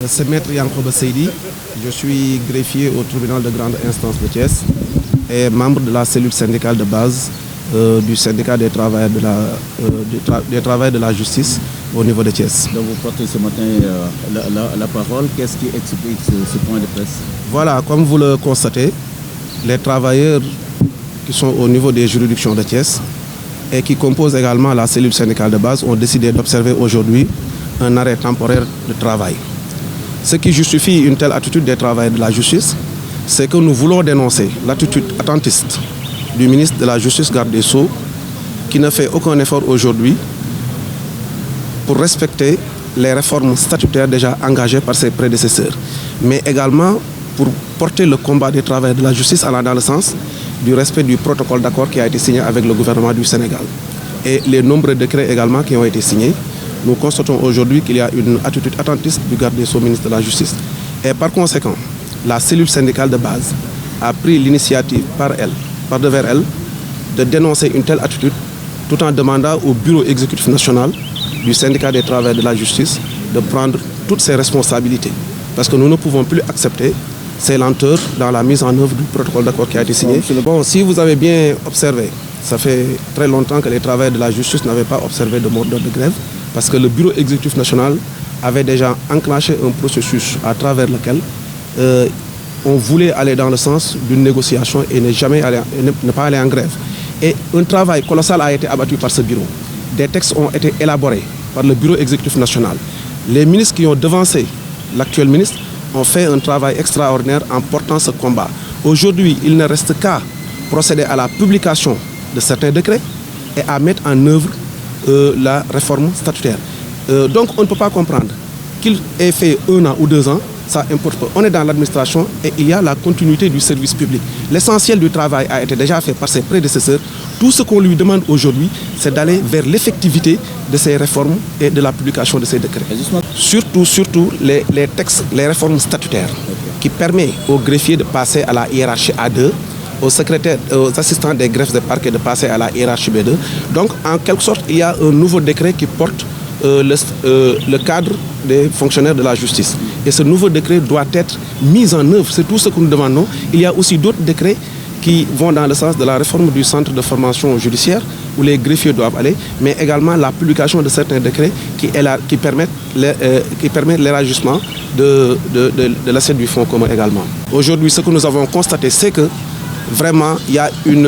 C'est Maître Yankoba Seydi, je suis greffier au tribunal de grande instance de Thiès et membre de la cellule syndicale de base du syndicat des travailleurs de la justice au niveau de Thiès. Donc vous portez ce matin la parole. Qu'est-ce qui explique ce point de presse? Voilà, comme vous le constatez, les travailleurs qui sont au niveau des juridictions de Thiès et qui composent également la cellule syndicale de base ont décidé d'observer aujourd'hui un arrêt temporaire de travail. Ce qui justifie une telle attitude des travailleurs de la justice, c'est que nous voulons dénoncer l'attitude attentiste du ministre de la Justice, garde des Sceaux, qui ne fait aucun effort aujourd'hui pour respecter les réformes statutaires déjà engagées par ses prédécesseurs, mais également pour porter le combat des travailleurs de la justice allant dans le sens du respect du protocole d'accord qui a été signé avec le gouvernement du Sénégal. Et les nombreux décrets également qui ont été signés, nous constatons aujourd'hui qu'il y a une attitude attentiste du garde des Sceaux, ministre de la Justice. Et par conséquent, la cellule syndicale de base a pris l'initiative par devers elle, de dénoncer une telle attitude tout en demandant au bureau exécutif national du syndicat des travailleurs de la justice de prendre toutes ses responsabilités. Parce que nous ne pouvons plus accepter ces lenteurs dans la mise en œuvre du protocole d'accord qui a été signé. Bon, si vous avez bien observé, ça fait très longtemps que les travailleurs de la justice n'avaient pas observé de mot d'ordre de grève, parce que le bureau exécutif national avait déjà enclenché un processus à travers lequel on voulait aller dans le sens d'une négociation et ne pas aller en grève. Et un travail colossal a été abattu par ce bureau. Des textes ont été élaborés par le bureau exécutif national. Les ministres qui ont devancé l'actuel ministre ont fait un travail extraordinaire en portant ce combat. Aujourd'hui, il ne reste qu'à procéder à la publication de certains décrets et à mettre en œuvre la réforme statutaire. Donc on ne peut pas comprendre qu'il ait fait 1 an ou 2 ans, ça importe pas. On est dans l'administration et il y a la continuité du service public. L'essentiel du travail a été déjà fait par ses prédécesseurs. Tout ce qu'on lui demande aujourd'hui, c'est d'aller vers l'effectivité de ces réformes et de la publication de ces décrets. Surtout les textes, les réformes statutaires qui permettent aux greffiers de passer à la hiérarchie A2, aux secrétaires, aux assistants des greffes de parquet de passer à la hiérarchie B2. Donc en quelque sorte, il y a un nouveau décret qui porte le cadre des fonctionnaires de la justice. Et ce nouveau décret doit être mis en œuvre. C'est tout ce que nous demandons. Il y a aussi d'autres décrets qui vont dans le sens de la réforme du centre de formation judiciaire où les greffiers doivent aller, mais également la publication de certains décrets qui permettent l'élargissement de l'assiette du fonds commun également. Aujourd'hui, ce que nous avons constaté, c'est que vraiment, il y a une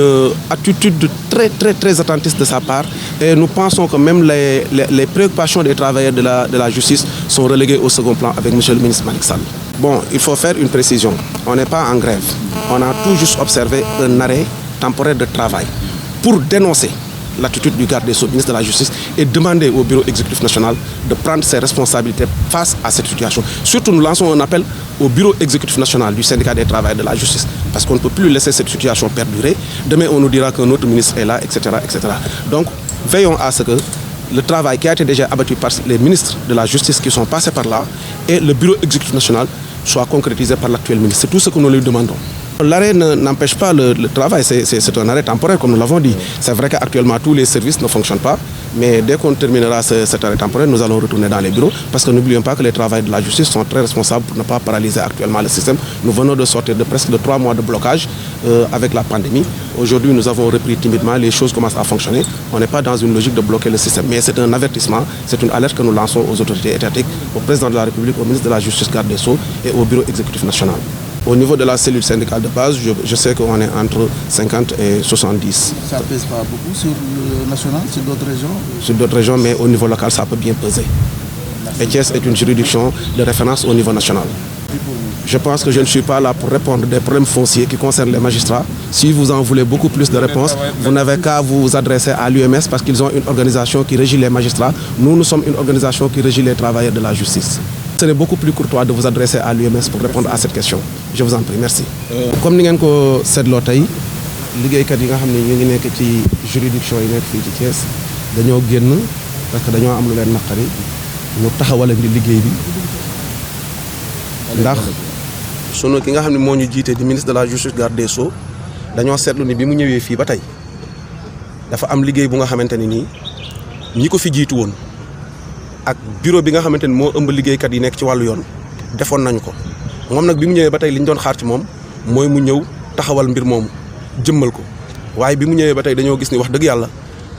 attitude très attentiste de sa part et nous pensons que même les préoccupations des travailleurs de la justice sont reléguées au second plan avec M. le ministre Malick Sall. Bon, il faut faire une précision. On n'est pas en grève. On a tout juste observé un arrêt temporaire de travail pour dénoncer l'attitude du garde des Sceaux, ministre de la Justice, et demander au bureau exécutif national de prendre ses responsabilités face à cette situation. Surtout, nous lançons un appel au bureau exécutif national du syndicat des travailleurs de la justice, parce qu'on ne peut plus laisser cette situation perdurer. Demain, on nous dira qu'un autre ministre est là, etc., etc. Donc, veillons à ce que le travail qui a été déjà abattu par les ministres de la justice qui sont passés par là et le bureau exécutif national soit concrétisé par l'actuel ministre. C'est tout ce que nous lui demandons. L'arrêt n'empêche pas le travail, c'est un arrêt temporaire comme nous l'avons dit. C'est vrai qu'actuellement tous les services ne fonctionnent pas, mais dès qu'on terminera cet arrêt temporaire, nous allons retourner dans les bureaux parce que n'oublions pas que les travailleurs de la justice sont très responsables pour ne pas paralyser actuellement le système. Nous venons de sortir de presque 3 mois de blocage avec la pandémie. Aujourd'hui, nous avons repris timidement, les choses commencent à fonctionner. On n'est pas dans une logique de bloquer le système, mais c'est un avertissement, c'est une alerte que nous lançons aux autorités étatiques, au président de la République, au ministre de la Justice, garde des Sceaux et au bureau exécutif national. Au niveau de la cellule syndicale de base, je sais qu'on est entre 50 et 70. Ça ne pèse pas beaucoup sur le national, sur d'autres régions? Sur d'autres régions, mais au niveau local, ça peut bien peser. Et Thiès est une juridiction de référence au niveau national. Je pense que je ne suis pas là pour répondre des problèmes fonciers qui concernent les magistrats. Si vous en voulez beaucoup plus de réponses, vous n'avez qu'à vous adresser à l'UMS parce qu'ils ont une organisation qui régit les magistrats. Nous sommes une organisation qui régit les travailleurs de la justice. Ce serait beaucoup plus courtois de vous adresser à l'UMS pour répondre à cette question. Je vous en prie, merci. Comme nous l'avons seetloo tey liggéeykat yi nga xam ne ñu ngi nekk ci juridiction yi nekk fii ci Thiès dañoo génn parce que dañoo am lu leen naqari ñu taxawal di liggéey bi ndax sunu ki nga xam ne moo ñu jiite di ministre de la Justice, garde des Sceaux dañoo seetlu ni bi mu ñëwee fii ba tey dafa am liggéey bu nga xamante ne nii ñi ko fi jiitu woon ak bureau bi nga xamante ni moo ëmb liggéeykat yi nekk ci wàllu yoon defoon nañu ko moom nag bi mu ñëwee ba tey li ñu doon xaar ci moom mooy mu ñëw taxawal mbir moomu jëmmal ko waaye bi mu ñëwee ba tey dañoo gis ni wax dëgg yàlla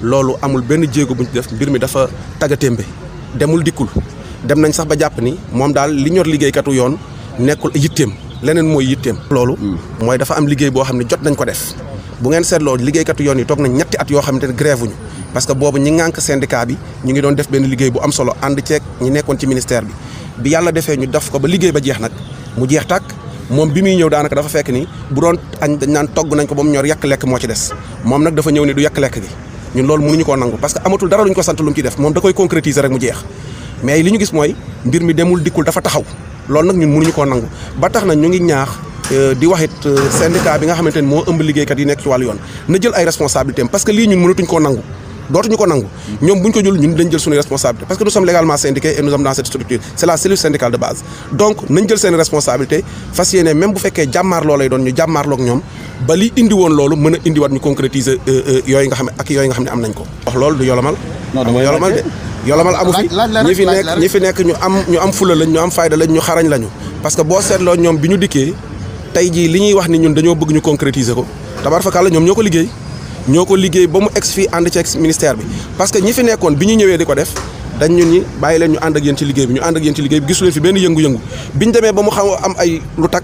loolu amul benn jéego bu ñu def mbir mi dafa taggatémbe demul dikkul dem nañ sax ba jàpp ni moom daal li ñor liggéeykatu yoon nekkul yitteem leneen mooy yitteem. loolu mooy dafa am liggéey boo xam ne jot nañ ko def bu ngeen seetloo liggéeykatu yoon yi toog nañ ñetti at yoo xamante ne grève wuñu parce que boobu ñi ŋànk syndicat bi ñu ngi doon def benn liggéey bu am solo ànd ceeg ñi nekkoon ci ministère bi yàlla defee ñu def ko ba liggéey ba jeex nag mu jeex tàkk moom bi muy ñëw daanaka dafa fekk ni bu doon añ dañ naan togg nañ ko ba mu ñor yàq-lekk moo ci des moom nag dafa ñëw ni du yàq-lekk gi ñun loolu mënuñu koo nangu parce que amatul dara lu ñu ko sant lu mu ci def moom da koy concrétiser rek mu jeex mais li ñu gis mooy mbir mi demul dikkul dafa taxaw loolu nag ñun mënuñu koo nangu ba tax na ñu ngi ñaax di waxit syndicat bi nga xamante ni moo ëmb liggéeykat yi nekk ci wàllu yoon na jël ay responsabilités parce que lii ñun mënatuñ koo nangu dootuñu ko nangu ñoom buñ ko jël ñun dañ jël suñu responsabilité parce que nous sommes légalement syndiqués et nous sommes dans cette structure c'est la cellule syndicale de base donc nañ jël seen responsabilité fas yéene même bu fekkee jàmmaarloo lay doon ñu jàmmaarloo ak ñoom ba li indi woon loolu mën a indiwaat ñu concrétiser yooyu nga xam ne ak yooyu nga xam ne am nañ ko wax loolu du yolomal yolomal de yolomal amu fi ñi fi nekk ñu am fula lañ ñu am fayda lañ ñu xarañ lañu parce que boo seetloo ñoom bi ñu dikkee tey jii li ñuy wax ni ñun dañoo bëgg ñu concrétiser ko tabarfakala ñoom ñoo ko liggéey ba mu ex fii ànd ci ex ministère bi parce que ñi fi nekkoon bi ñu ñëwee di ko def dañ ñun ñi bàyyi leen ñu ànd ak yéen ci liggéey bi ñu ànd ak yéen ci liggéey bi gisu leen fi benn yëngu-yëngu bi ñu demee ba mu xaw a am ay lu tak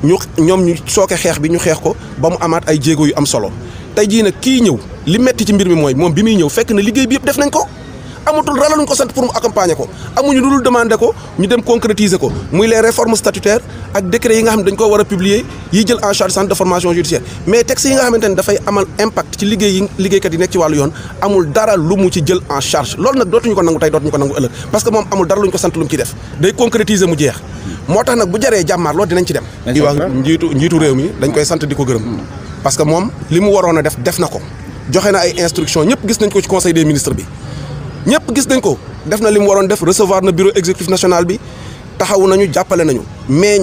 ñoom ñu sooke xeex bi ñu xeex ko ba mu amaat ay jéego yu am solo tey jii nag kii ñëw li metti ci mbir mi mooy moom bi muy ñëw fekk na liggéey bi yëpp def nañ ko amatul ralaluñ ko sant pour mu accompagner ko amuñu lu dul demander ko ñu dem concrétiser ko muy les réformes statutaires ak décret yi nga xam ne dañ ko war a publier yi jël en charge centre de formation judiciaire mais texte yi nga xamante ne dafay amal impact ci liggéeykat yi nekk ci wàllu yoon amul dara lu mu ci jël en charge loolu nag dootuñu ko nangu tey dootuñu ko nangu ëllëg parce que moom amul dara luñ ko sant lu mu ci def day concrétiser mu jeex moo tax nag bu jaree jàmmaar loolu dinañ ci dem di wax njiitu réew mi dañ koy sant di ko gërëm parce que moom li mu waroon a def na ko joxe na ay instructions ñëpp gis nañ ko ci conseil des ministres bi ñëpp gis nañ ko def na li mu waroon def recevoir na bureau exécutif national bi taxawu nañu jàppale nañu mais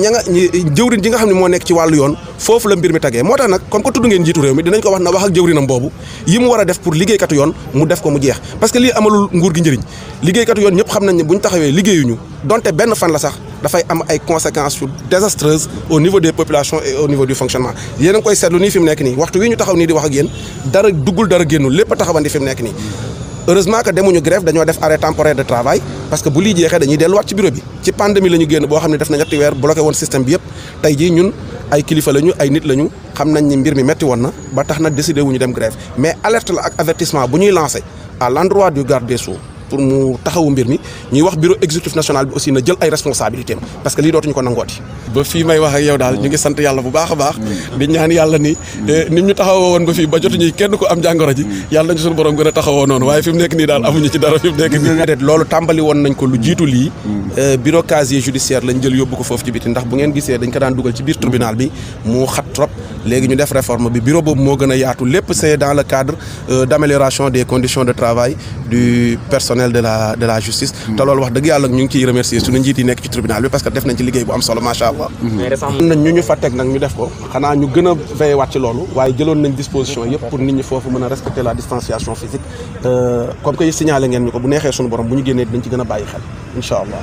jëwrin ji nga xam ne moo nekk ci wàllu yoon foofu la mbir mi tagee moo tax nag comme que tudd ngeen njiitu réew mi dinañ ko wax na wax ak jëwrinam boobu yi mu war a def pour liggéeykatu yoon mu def ko mu jeex parce que lii amalul nguur gi njëriñ liggéeykatu yoon ñëpp xam nañ ne bu ñu taxawee liggéeyuñu donte benn fan la sax dafay am ay conséquences yu désastreuses au niveau des populations et au niveau du fonctionnement yéen a ngi koy seetlu nii fi mu nekk nii waxtu wi ñu taxaw nii di wax ak yéen dara duggul dara génnul lépp a taxawandi fi mu nekk nii heureusement que demuñu grève dañoo def arrêt temporaire de travail parce que bu lii jeexee dañuy delluwaat ci bureau bi ci pandémie la ñu génn boo xam ne def na ñetti weer bloqué woon système bi yëpp tey jii ñun ay kilifa lañu ay nit lañu xam nañ ni mbir mi metti woon na ba tax na décidé wuñu dem grève mais alerte la ak avertissement bu ñuy lancé à l'endroit du garde des Sceaux pour mu taxawu mbir mi ñuy wax bureau exécutif national bi aussi na jël ay responsabilités parce que lii dootuñu ko nangooti. ba fii may wax ak yow daal ñu ngi sant yàlla bu baax a baax di ñaan yàlla ni nit ñu taxawoo woon ba fii ba jotuñu kenn ko am jàngoro ji yàlla nañu suñu borom gën a taxawoo noonu waaye fi mu nekk nii daal amuñu ci dara fi mu nekk nii. loolu tàmbali woon nañ ko lu jiitu lii bureau casier judiciaire lañ jël yóbbu ko foofu ci biti ndax bu ngeen gisee dañ ko daan dugal ci biir tribunal bi mu xat trop léegi ñu def réforme bi bureau boobu moo gën a yaatu lépp c'est dans le cadre d'amélioration des conditions de travail du personnel de la justice te loolu wax dëgg yàlla ñu ngi ciy remercier suñu njiit yi nekk ci tribunal bi parce que def nañ ci liggéey bu am solo macha allah. am nañ ñu fa teg nag ñu def ko xanaa ñu gën a veillé waat ci loolu waaye jëloon nañ disposition yëpp pour nit ñi foofu mën a respecter la distanciation physique comme que signalé ngeen ñu ko bu neexee suñu borom bu ñu génnee dinañ ci gën a bàyyi xel incha allah.